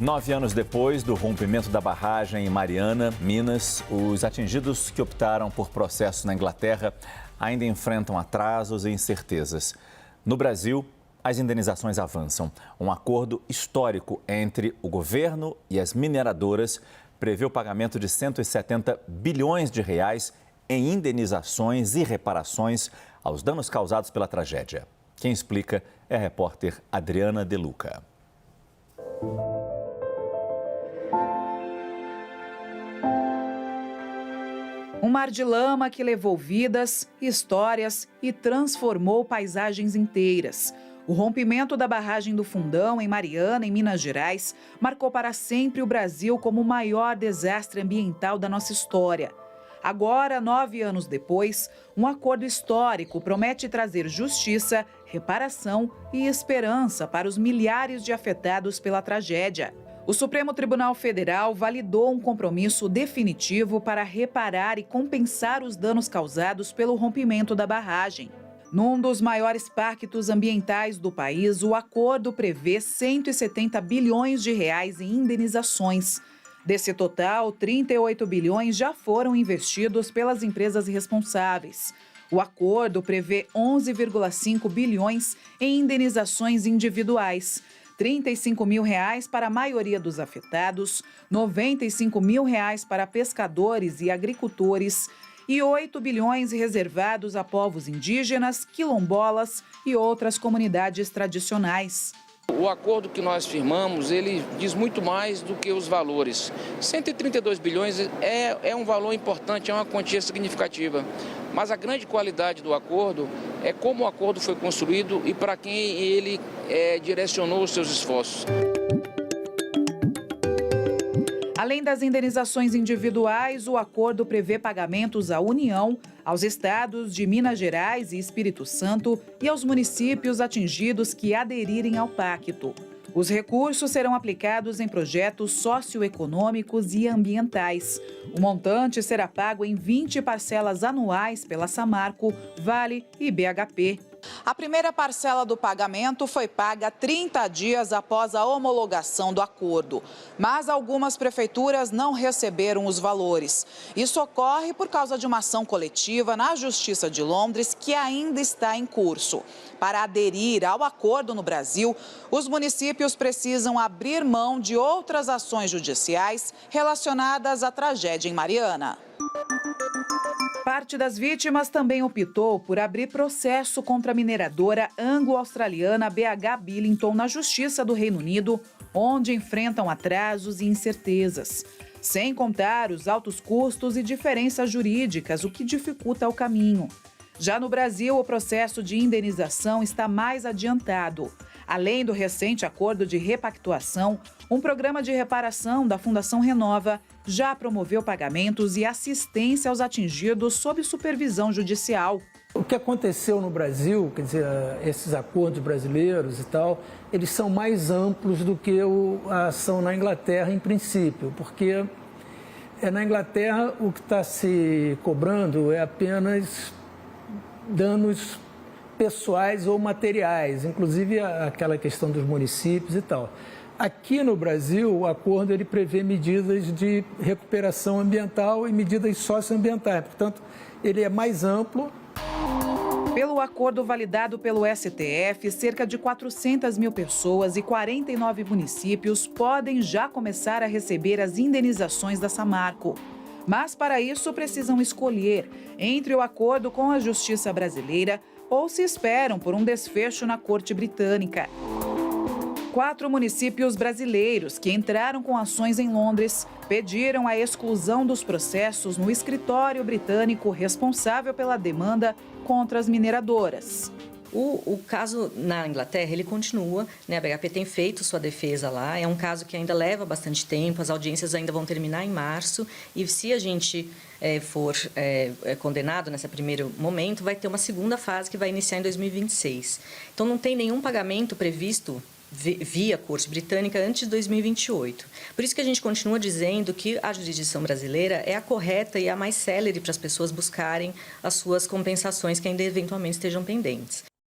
9 anos depois do rompimento da barragem em Mariana, Minas, os atingidos que optaram por processo na Inglaterra ainda enfrentam atrasos e incertezas. No Brasil, as indenizações avançam. Um acordo histórico entre o governo e as mineradoras prevê o pagamento de 170 bilhões de reais em indenizações e reparações aos danos causados pela tragédia. Quem explica é a repórter Adriana De Luca. Um mar de lama que levou vidas, histórias e transformou paisagens inteiras. O rompimento da barragem do Fundão, em Mariana, em Minas Gerais, marcou para sempre o Brasil como o maior desastre ambiental da nossa história. Agora, 9 anos depois, um acordo histórico promete trazer justiça, reparação e esperança para os milhares de afetados pela tragédia. O Supremo Tribunal Federal validou um compromisso definitivo para reparar e compensar os danos causados pelo rompimento da barragem. Num dos maiores pactos ambientais do país, o acordo prevê 170 bilhões de reais em indenizações. Desse total, 38 bilhões já foram investidos pelas empresas responsáveis. O acordo prevê 11,5 bilhões em indenizações individuais. 35 mil reais para a maioria dos afetados, 95 mil reais para pescadores e agricultores e 8 bilhões reservados a povos indígenas, quilombolas e outras comunidades tradicionais. O acordo que nós firmamos, ele diz muito mais do que os valores. 132 bilhões é um valor importante, é uma quantia significativa. Mas a grande qualidade do acordo é como o acordo foi construído e para quem ele direcionou os seus esforços. Além das indenizações individuais, o acordo prevê pagamentos à União, aos estados de Minas Gerais e Espírito Santo e aos municípios atingidos que aderirem ao pacto. Os recursos serão aplicados em projetos socioeconômicos e ambientais. O montante será pago em 20 parcelas anuais pela Samarco, Vale e BHP. A primeira parcela do pagamento foi paga 30 dias após a homologação do acordo. Mas algumas prefeituras não receberam os valores. Isso ocorre por causa de uma ação coletiva na Justiça de Londres que ainda está em curso. Para aderir ao acordo no Brasil, os municípios precisam abrir mão de outras ações judiciais relacionadas à tragédia em Mariana. Parte das vítimas também optou por abrir processo contra a mineradora anglo-australiana BH Billington na Justiça do Reino Unido, onde enfrentam atrasos e incertezas. Sem contar os altos custos e diferenças jurídicas, o que dificulta o caminho. Já no Brasil, o processo de indenização está mais adiantado. Além do recente acordo de repactuação, um programa de reparação da Fundação Renova já promoveu pagamentos e assistência aos atingidos sob supervisão judicial. O que aconteceu no Brasil, quer dizer, esses acordos brasileiros e tal, eles são mais amplos do que a ação na Inglaterra em princípio, porque na Inglaterra o que está se cobrando é apenas danos pessoais ou materiais, inclusive aquela questão dos municípios e tal. Aqui no Brasil, o acordo ele prevê medidas de recuperação ambiental e medidas socioambientais, portanto, ele é mais amplo. Pelo acordo validado pelo STF, cerca de 400 mil pessoas e 49 municípios podem já começar a receber as indenizações da Samarco. Mas, para isso, precisam escolher entre o acordo com a Justiça brasileira ou se esperam por um desfecho na Corte Britânica. 4 municípios brasileiros que entraram com ações em Londres pediram a exclusão dos processos no escritório britânico responsável pela demanda contra as mineradoras. O caso na Inglaterra, ele continua, né? A BHP tem feito sua defesa lá, é um caso que ainda leva bastante tempo, as audiências ainda vão terminar em março, e se a gente for condenado nesse primeiro momento, vai ter uma segunda fase que vai iniciar em 2026. Então, não tem nenhum pagamento previsto via Corte Britânica antes de 2028. Por isso que a gente continua dizendo que a jurisdição brasileira é a correta e a mais célere para as pessoas buscarem as suas compensações que ainda eventualmente estejam pendentes.